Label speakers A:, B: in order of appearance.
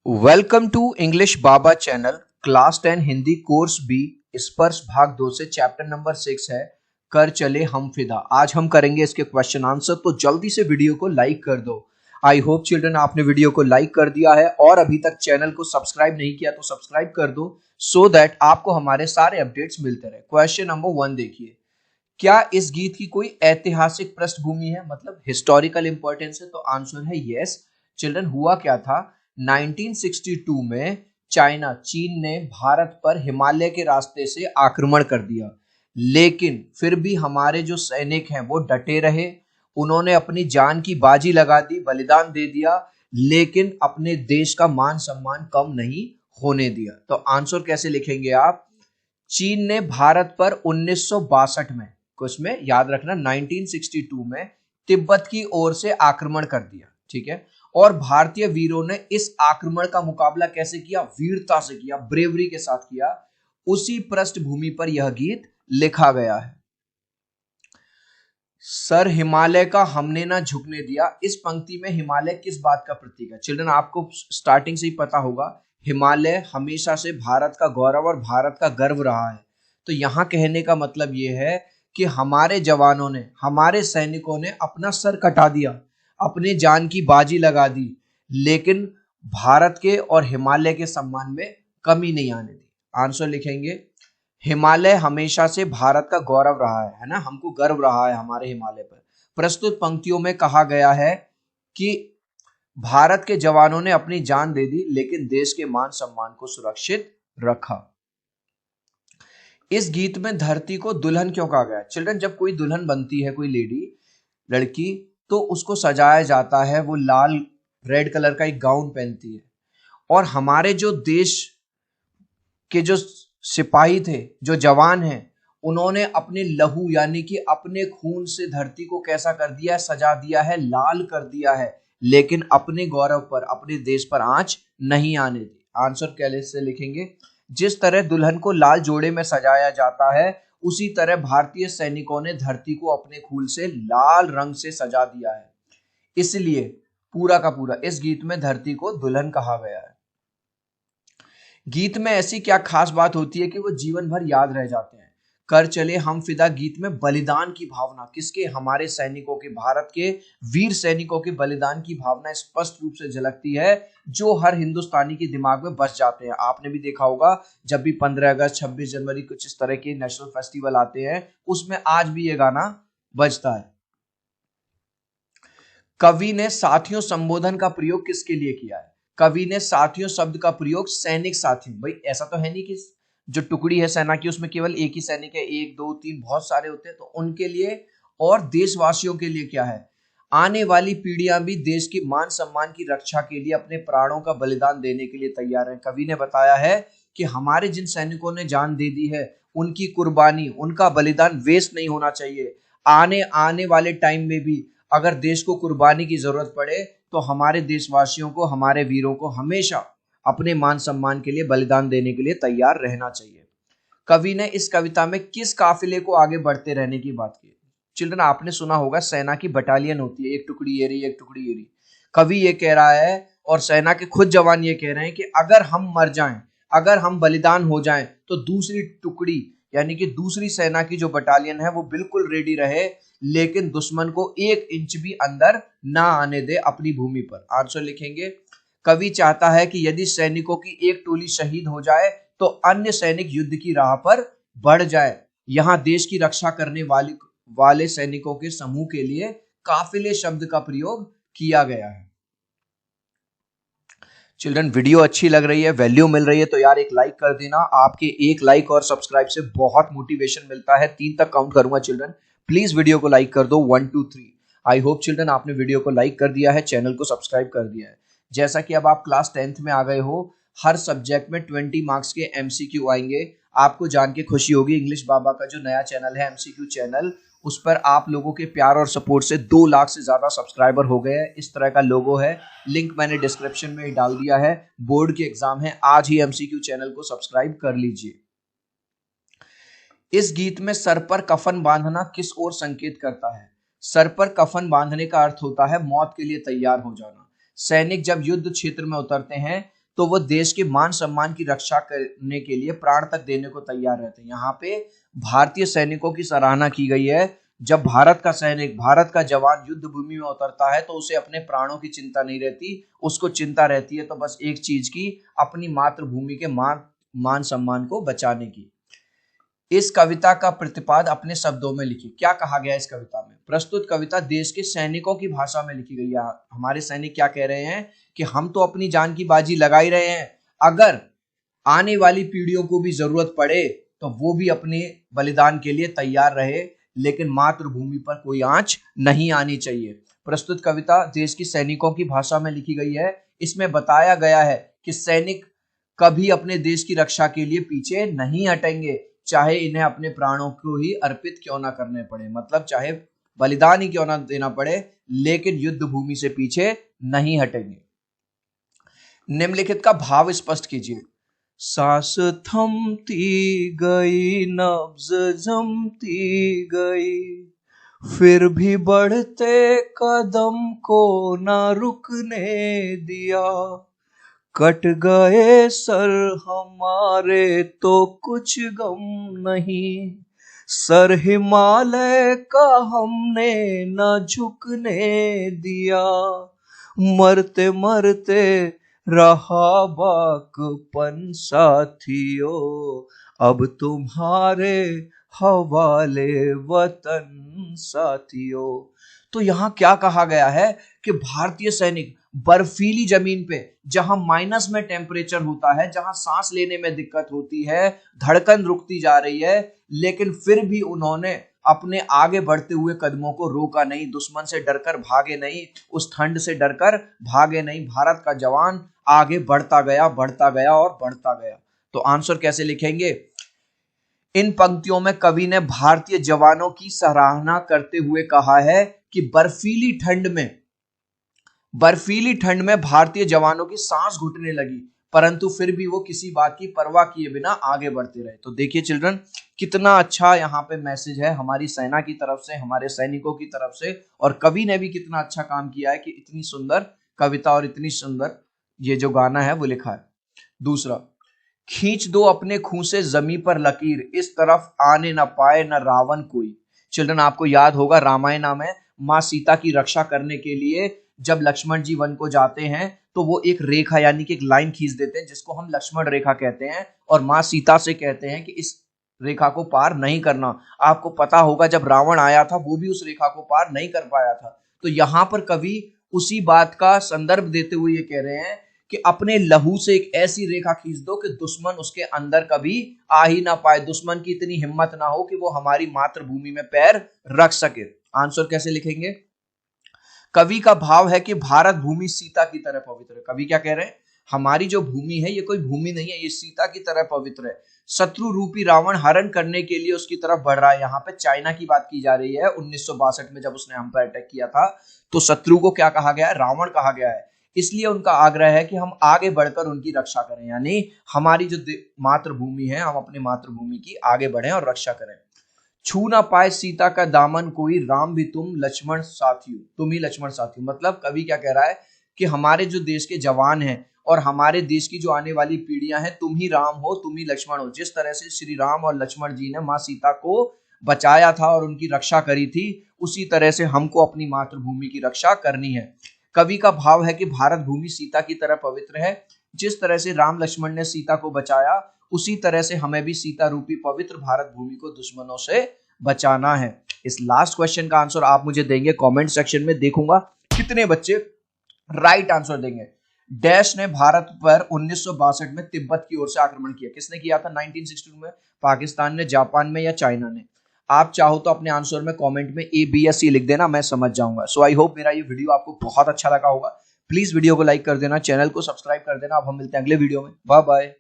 A: Welcome to English Baba channel. Class 10 Hindi course B Sparsh भाग 2 से chapter number 6 है कर चले हम फिदा। आज हम करेंगे इसके क्वेश्चन आंसर, तो जल्दी से वीडियो को लाइक कर दो। आई होप चिल्ड्रन आपने वीडियो को लाइक कर दिया है और अभी तक चैनल को सब्सक्राइब नहीं किया तो सब्सक्राइब कर दो सो दैट आपको हमारे सारे अपडेट्स मिलते रहे। क्वेश्चन नंबर 1 देखिए, क्या इस गीत की कोई ऐतिहासिक पृष्ठभूमि है, मतलब हिस्टोरिकल इंपॉर्टेंस है? तो आंसर है यस। चिल्ड्रन, हुआ क्या था 1962 में चीन ने भारत पर हिमालय के रास्ते से आक्रमण कर दिया, लेकिन फिर भी हमारे जो सैनिक हैं वो डटे रहे। उन्होंने अपनी जान की बाजी लगा दी, बलिदान दे दिया, लेकिन अपने देश का मान सम्मान कम नहीं होने दिया। तो आंसर कैसे लिखेंगे आप? चीन ने भारत पर 1962 में, कुछ में याद रखना 1962 में तिब्बत की ओर से आक्रमण कर दिया, ठीक है। और भारतीय वीरों ने इस आक्रमण का मुकाबला कैसे किया? वीरता से किया, ब्रेवरी के साथ किया। उसी पृष्ठभूमि पर यह गीत लिखा गया है। सर हिमालय का हमने ना झुकने दिया, इस पंक्ति में हिमालय किस बात का प्रतीक है? चिल्ड्रन, आपको स्टार्टिंग से ही पता होगा हिमालय हमेशा से भारत का गौरव और भारत का गर्व रहा है। तो यहाँ कहने का मतलब ये है कि हमारे जवानों ने, हमारे सैनिकों ने अपना सर कटा दिया, अपने जान की बाजी लगा दी, लेकिन भारत के और हिमालय के सम्मान में कमी नहीं आने दी। आंसर लिखेंगे हिमालय हमेशा से भारत का गौरव रहा है ना, हमको गर्व रहा है हमारे हिमालय पर। प्रस्तुत पंक्तियों में कहा गया है कि भारत के जवानों ने अपनी जान दे दी, लेकिन देश के मान सम्मान को सुरक्षित रखा। इस गीत में धरती को दुल्हन क्यों कहा गया? चिल्ड्रन, जब कोई दुल्हन बनती है, कोई लेडी, लड़की, तो उसको सजाया जाता है, वो लाल रेड कलर का एक गाउन पहनती है। और हमारे जो देश के जो सिपाही थे, जो जवान हैं, उन्होंने अपने लहू यानी कि अपने खून से धरती को कैसा कर दिया है? सजा दिया है, लाल कर दिया है, लेकिन अपने गौरव पर, अपने देश पर आंच नहीं आने दी। आंसर कैसे लिखेंगे? जिस तरह दुल्हन को लाल जोड़े में सजाया जाता है, उसी तरह भारतीय सैनिकों ने धरती को अपने खून से लाल रंग से सजा दिया है, इसलिए पूरा का पूरा इस गीत में धरती को दुल्हन कहा गया है। गीत में ऐसी क्या खास बात होती है कि वो जीवन भर याद रह जाते हैं? कर चले हम फिदा गीत में बलिदान की भावना किसके? हमारे सैनिकों के, भारत के वीर सैनिकों के बलिदान की भावना स्पष्ट रूप से झलकती है, जो हर हिंदुस्तानी के दिमाग में बस जाते हैं। आपने भी देखा होगा, जब भी 15 अगस्त, 26 जनवरी, कुछ इस तरह के नेशनल फेस्टिवल आते हैं, उसमें आज भी ये गाना बजता है। कवि ने साथियों संबोधन का प्रयोग किसके लिए किया है? कवि ने साथियों शब्द का प्रयोग सैनिक साथियों, भाई ऐसा तो है नहीं कि जो टुकड़ी है सेना की उसमें केवल एक ही सैनिक है, एक दो तीन बहुत सारे होते हैं, तो उनके लिए और देशवासियों के लिए क्या है? आने वाली पीढ़ियां भी देश की मान सम्मान की रक्षा के लिए अपने प्राणों का बलिदान देने के लिए तैयार हैं। कवि ने बताया है कि हमारे जिन सैनिकों ने जान दे दी है, उनकी कुर्बानी, उनका बलिदान वेस्ट नहीं होना चाहिए। आने आने वाले टाइम में भी अगर देश को कुर्बानी की जरूरत पड़े, तो हमारे देशवासियों को, हमारे वीरों को हमेशा अपने मान सम्मान के लिए बलिदान देने के लिए तैयार रहना चाहिए। कवि ने इस कविता में किस काफिले को आगे बढ़ते रहने की बात की? चिल्ड्रन, आपने सुना होगा सेना की बटालियन होती है, एक टुकड़ी ये रही, एक टुकड़ी ये रही। कवि ये कह रहा है और सेना के खुद जवान ये कह रहे हैं कि अगर हम मर जाएं, अगर हम बलिदान हो जाएं, तो दूसरी टुकड़ी यानी कि दूसरी सेना की जो बटालियन है वो बिल्कुल रेडी रहे, लेकिन दुश्मन को 1 इंच भी अंदर ना आने दे अपनी भूमि पर। आंसर लिखेंगे कवि चाहता है कि यदि सैनिकों की एक टोली शहीद हो जाए, तो अन्य सैनिक युद्ध की राह पर बढ़ जाए। यहां देश की रक्षा करने वाले सैनिकों के समूह के लिए काफिले शब्द का प्रयोग किया गया है। चिल्ड्रन, वीडियो अच्छी लग रही है, वैल्यू मिल रही है, तो यार एक लाइक कर देना। आपके एक लाइक और सब्सक्राइब से बहुत मोटिवेशन मिलता है। 3 तक काउंट करूंगा चिल्ड्रन, प्लीज वीडियो को लाइक कर दो। 1 2 3। आई होप चिल्ड्रन आपने वीडियो को लाइक कर दिया है, चैनल को सब्सक्राइब कर दिया है। जैसा कि अब आप क्लास 10th में आ गए हो, हर सब्जेक्ट में 20 मार्क्स के MCQ आएंगे। आपको जान के खुशी होगी, इंग्लिश बाबा का जो नया चैनल है MCQ चैनल, उस पर आप लोगों के प्यार और सपोर्ट से 2 लाख से ज्यादा सब्सक्राइबर हो गए हैं। इस तरह का लोगो है, लिंक मैंने डिस्क्रिप्शन में डाल दिया है। बोर्ड के एग्जाम है, आज ही MCQ चैनल को सब्सक्राइब कर लीजिए। इस गीत में सर पर कफन बांधना किस ओर संकेत करता है? सर पर कफन बांधने का अर्थ होता है मौत के लिए तैयार हो जाना। सैनिक जब युद्ध क्षेत्र में उतरते हैं, तो वो देश के मान सम्मान की रक्षा करने के लिए प्राण तक देने को तैयार रहते हैं। यहाँ पे भारतीय सैनिकों की सराहना की गई है। जब भारत का सैनिक, भारत का जवान युद्ध भूमि में उतरता है तो उसे अपने प्राणों की चिंता नहीं रहती, उसको चिंता रहती है तो बस एक चीज की, अपनी मातृभूमि के मान सम्मान को बचाने की। इस कविता का प्रतिपाद अपने शब्दों में लिखिए। क्या कहा गया इस कविता में? प्रस्तुत कविता देश के सैनिकों की भाषा में लिखी गई है। हमारे सैनिक क्या कह रहे हैं कि हम तो अपनी जान की बाजी लगा ही रहे हैं, अगर आने वाली पीढ़ियों को भी जरूरत पड़े तो वो भी अपने बलिदान के लिए तैयार रहे, लेकिन मातृभूमि पर कोई आंच नहीं आनी चाहिए। प्रस्तुत कविता देश की सैनिकों की भाषा में लिखी गई है। इसमें बताया गया है कि सैनिक कभी अपने देश की रक्षा के लिए पीछे नहीं हटेंगे, चाहे इन्हें अपने प्राणों को ही अर्पित क्यों ना करने पड़े, मतलब चाहे बलिदान ही क्यों ना देना पड़े, लेकिन युद्ध भूमि से पीछे नहीं हटेंगे। निम्नलिखित का भाव स्पष्ट कीजिए। सांस थमती गई, नब्ज जमती गई, फिर भी बढ़ते कदम को ना रुकने दिया। कट गए सर हमारे तो कुछ गम नहीं, सर हिमालय का हमने न झुकने दिया। मरते मरते रहा बाकपन साथियों, अब तुम्हारे हवाले वतन साथियों। तो यहाँ क्या कहा गया है कि भारतीय सैनिक बर्फीली जमीन पे, जहां माइनस में टेम्परेचर होता है, जहां सांस लेने में दिक्कत होती है, धड़कन रुकती जा रही है, लेकिन फिर भी उन्होंने अपने आगे बढ़ते हुए कदमों को रोका नहीं, दुश्मन से डरकर भागे नहीं, उस ठंड से डरकर भागे नहीं। भारत का जवान आगे बढ़ता गया, बढ़ता गया और बढ़ता गया। तो आंसर कैसे लिखेंगे? इन पंक्तियों में कवि ने भारतीय जवानों की सराहना करते हुए कहा है कि बर्फीली ठंड में भारतीय जवानों की सांस घुटने लगी, परंतु फिर भी वो किसी बात की परवाह किए बिना आगे बढ़ते रहे। तो देखिए चिल्ड्रन, कितना अच्छा यहाँ पे मैसेज है हमारी सेना की तरफ से, हमारे सैनिकों की तरफ से, और कवि ने भी कितना अच्छा काम किया है कि इतनी सुंदर कविता और इतनी सुंदर ये जो गाना है वो लिखा है। दूसरा, खींच दो अपने खूं से जमी पर लकीर, इस तरफ आने न पाए न रावण कोई। चिल्ड्रन, आपको याद होगा रामायण में माँ सीता की रक्षा करने के लिए जब लक्ष्मण जी वन को जाते हैं तो वो एक रेखा यानी कि एक लाइन खींच देते हैं, जिसको हम लक्ष्मण रेखा कहते हैं, और माँ सीता से कहते हैं कि इस रेखा को पार नहीं करना। आपको पता होगा जब रावण आया था वो भी उस रेखा को पार नहीं कर पाया था। तो यहाँ पर कवि उसी बात का संदर्भ देते हुए ये कह रहे हैं कि अपने लहू से एक ऐसी रेखा खींच दो कि दुश्मन उसके अंदर कभी आ ही ना पाए, दुश्मन की इतनी हिम्मत ना हो कि वो हमारी मातृभूमि में पैर रख सके। आंसर कैसे लिखेंगे? कवि का भाव है कि भारत भूमि सीता की तरह पवित्र है। कवि क्या कह रहे हैं? हमारी जो भूमि है ये कोई भूमि नहीं है, ये सीता की तरह पवित्र है। शत्रु रूपी रावण हरण करने के लिए उसकी तरफ बढ़ रहा है। यहाँ पे चाइना की बात की जा रही है। 1962 में जब उसने हम पर अटैक किया था तो शत्रु को क्या कहा गया है? रावण कहा गया है। इसलिए उनका आग्रह है कि हम आगे बढ़कर उनकी रक्षा करें, यानी हमारी जो मातृभूमि है, हम अपनी मातृभूमि की आगे बढ़ें और रक्षा करें। छू ना पाए सीता का दामन कोई, राम भी तुम लक्ष्मण साथियों, तुम ही लक्ष्मण साथियों। मतलब कवि क्या कह रहा है कि हमारे जो देश के जवान हैं और हमारे देश की जो आने वाली पीढ़ियां हैं, तुम ही राम हो, तुम ही लक्ष्मण हो। जिस तरह से श्री राम और लक्ष्मण जी ने माँ सीता को बचाया था और उनकी रक्षा करी थी, उसी तरह से हमको अपनी मातृभूमि की रक्षा करनी है। कवि का भाव है कि भारत भूमि सीता की तरह पवित्र है। जिस तरह से राम लक्ष्मण ने सीता को बचाया, उसी तरह से हमें भी सीता रूपी पवित्र भारत भूमि को दुश्मनों से बचाना है। इस लास्ट क्वेश्चन का आंसर आप मुझे देंगे कमेंट सेक्शन में, देखूंगा कितने बच्चे राइट आंसर देंगे। डैश ने भारत पर 1962 में तिब्बत की ओर से आक्रमण किया। किसने किया था 1962 में? पाकिस्तान ने, जापान में या चाइना ने? आप चाहो तो अपने आंसर में कमेंट में A, B या C लिख देना, मैं समझ जाऊंगा। सो आई होप मेरा ये वीडियो आपको बहुत अच्छा लगा होगा। प्लीज वीडियो को लाइक कर देना, चैनल को सब्सक्राइब कर देना। अब हम मिलते हैं अगले वीडियो में। Bye bye.